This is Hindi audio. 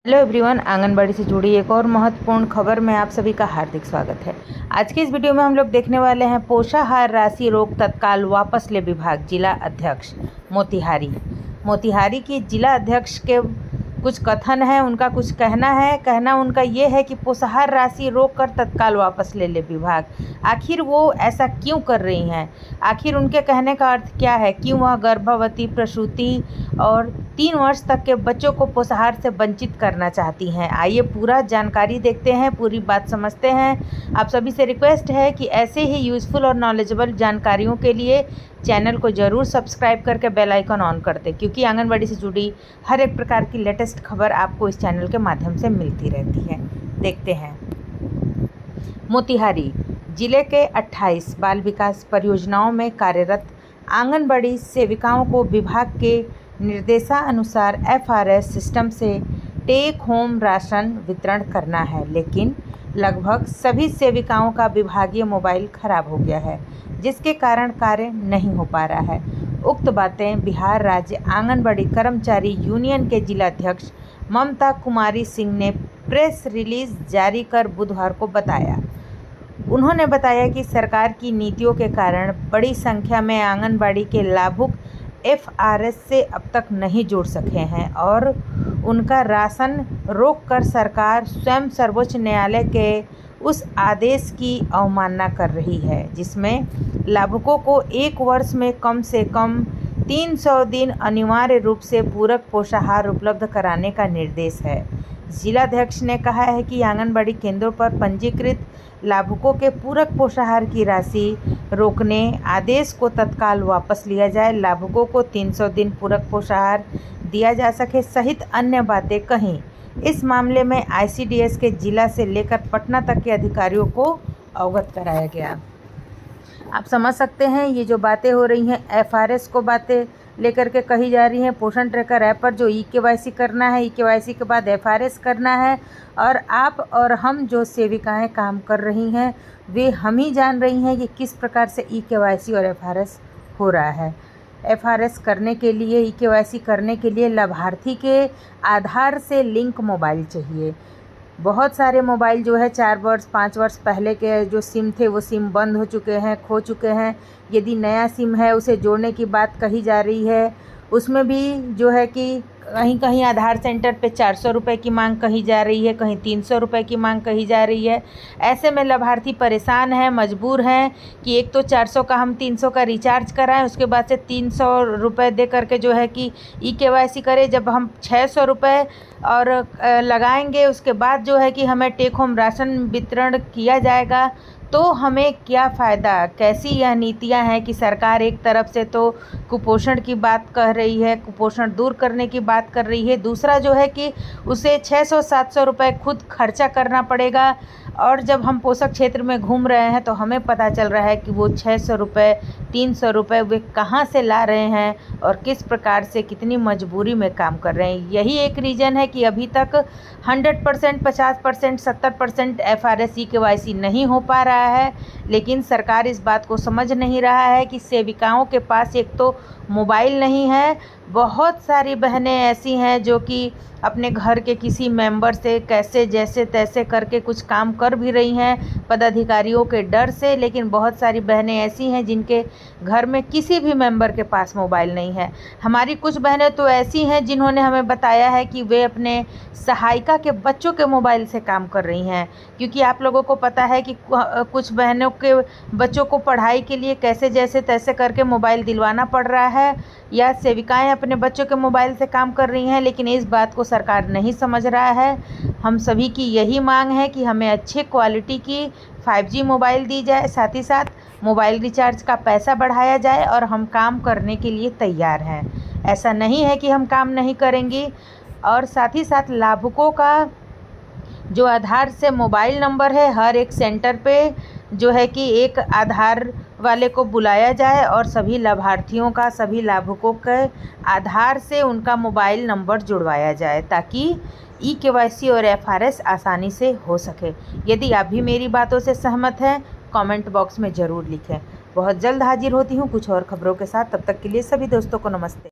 हेलो एवरीवन, आंगनबाड़ी से जुड़ी एक और महत्वपूर्ण खबर में आप सभी का हार्दिक स्वागत है। आज के इस वीडियो में हम लोग देखने वाले हैं पोषाहार राशि रोक तत्काल वापस ले विभाग। जिला अध्यक्ष मोतिहारी की जिला अध्यक्ष के कुछ कथन है, उनका कुछ कहना उनका ये है कि पोषाहार राशि रोक कर तत्काल वापस ले विभाग। आखिर वो ऐसा क्यों कर रही हैं? आखिर उनके कहने का अर्थ क्या है? क्यों वह गर्भवती, प्रसूति और 3 वर्ष तक के बच्चों को पोषाहार से वंचित करना चाहती हैं? आइए पूरा जानकारी देखते हैं, पूरी बात समझते हैं। आप सभी से रिक्वेस्ट है कि ऐसे ही यूज़फुल और नॉलेजेबल जानकारियों के लिए चैनल को ज़रूर सब्सक्राइब करके बेल आइकन ऑन कर दें, क्योंकि आंगनबाड़ी से जुड़ी हर एक प्रकार की लेटेस्ट खबर आपको इस चैनल के माध्यम से मिलती रहती है। देखते हैं। मोतिहारी जिले के 28 बाल विकास परियोजनाओं में कार्यरत आंगनबाड़ी सेविकाओं को विभाग के निर्देशानुसार FRS सिस्टम से टेक होम राशन वितरण करना है, लेकिन लगभग सभी सेविकाओं का विभागीय मोबाइल खराब हो गया है, जिसके कारण कार्य नहीं हो पा रहा है। उक्त बातें बिहार राज्य आंगनबाड़ी कर्मचारी यूनियन के जिलाध्यक्ष ममता कुमारी सिंह ने प्रेस रिलीज जारी कर बुधवार को बताया। उन्होंने बताया कि सरकार की नीतियों के कारण बड़ी संख्या में आंगनबाड़ी के लाभुक FRS से अब तक नहीं जुड़ सके हैं और उनका राशन रोककर सरकार स्वयं सर्वोच्च न्यायालय के उस आदेश की अवमानना कर रही है, जिसमें लाभुकों को 1 वर्ष में कम से कम 300 दिन अनिवार्य रूप से पूरक पोषाहार उपलब्ध कराने का निर्देश है। जिलाध्यक्ष ने कहा है कि आंगनबाड़ी केंद्रों पर पंजीकृत लाभुकों के पूरक पोषाहार की राशि रोकने आदेश को तत्काल वापस लिया जाए, लाभुकों को 300 दिन पूरक पोषाहार दिया जा सके सहित अन्य बातें कहीं। इस मामले में ICDS के जिला से लेकर पटना तक के अधिकारियों को अवगत कराया गया। आप समझ सकते हैं, ये जो बातें हो रही हैं FRS को बातें लेकर के कही जा रही हैं। पोषण ट्रैकर ऐप पर जो EKYC करना है, EKYC के बाद FRS करना है, और आप और हम जो सेविकाएं काम कर रही हैं वे हम ही जान रही हैं कि किस प्रकार से EKYC और FRS हो रहा है। FRS करने के लिए, EKYC करने के लिए लाभार्थी के आधार से लिंक मोबाइल चाहिए। बहुत सारे मोबाइल जो है 4 वर्ष 5 वर्ष पहले के जो सिम थे वो सिम बंद हो चुके हैं, खो चुके हैं। यदि नया सिम है उसे जोड़ने की बात कही जा रही है, उसमें भी जो है कि कहीं कहीं आधार सेंटर पे 400 रुपये की मांग कही जा रही है, कहीं 300 रुपये की मांग कही जा रही है। ऐसे में लाभार्थी परेशान हैं, मजबूर हैं कि एक तो 400 का हम 300 का रिचार्ज कराएं, उसके बाद से 300 रुपये दे करके जो है कि EKYC करें। जब हम 600 रुपये और लगाएंगे उसके बाद जो है कि हमें टेक होम राशन वितरण किया जाएगा, तो हमें क्या फ़ायदा? कैसी यह नीतियां हैं कि सरकार एक तरफ से तो कुपोषण की बात कह रही है, कुपोषण दूर करने की बात कर रही है, दूसरा जो है कि उसे 600-700 रुपये खुद खर्चा करना पड़ेगा। और जब हम पोषक क्षेत्र में घूम रहे हैं तो हमें पता चल रहा है कि वो 600 रुपये 300 रुपये वे कहाँ से ला रहे हैं और किस प्रकार से कितनी मजबूरी में काम कर रहे हैं। यही एक रीज़न है कि अभी तक 100%, 50%, 70% FRS EKYC नहीं हो पा रहा है। लेकिन सरकार इस बात को समझ नहीं रहा है कि सेविकाओं के पास एक तो मोबाइल नहीं है, बहुत सारी बहनें ऐसी हैं जो कि अपने घर के किसी मेंबर से कैसे जैसे तैसे करके कुछ काम कर भी रही हैं पदाधिकारियों के डर से, लेकिन बहुत सारी बहनें ऐसी हैं जिनके घर में किसी भी मेंबर के पास मोबाइल नहीं है। हमारी कुछ बहनें तो ऐसी हैं जिन्होंने हमें बताया है कि वे अपने सहायिका के बच्चों के मोबाइल से काम कर रही हैं, क्योंकि आप लोगों को पता है कि कुछ बहनों के बच्चों को पढ़ाई के लिए कैसे जैसे तैसे करके मोबाइल दिलवाना पड़ रहा है, या सेविकाएं अपने बच्चों के मोबाइल से काम कर रही हैं, लेकिन इस बात को सरकार नहीं समझ रहा है। हम सभी की यही मांग है कि हमें अच्छे क्वालिटी की 5G मोबाइल दी जाए, साथ ही साथ मोबाइल रिचार्ज का पैसा बढ़ाया जाए, और हम काम करने के लिए तैयार हैं। ऐसा नहीं है कि हम काम नहीं करेंगे। और साथ ही साथ लाभुकों का जो आधार से मोबाइल नंबर है, हर एक सेंटर पे जो है कि एक आधार वाले को बुलाया जाए और सभी लाभार्थियों का, सभी लाभुकों के आधार से उनका मोबाइल नंबर जुड़वाया जाए, ताकि EKYC और FRS आसानी से हो सके। यदि आप भी मेरी बातों से सहमत हैं, कमेंट बॉक्स में ज़रूर लिखें। बहुत जल्द हाजिर होती हूँ कुछ और खबरों के साथ। तब तक के लिए सभी दोस्तों को नमस्ते।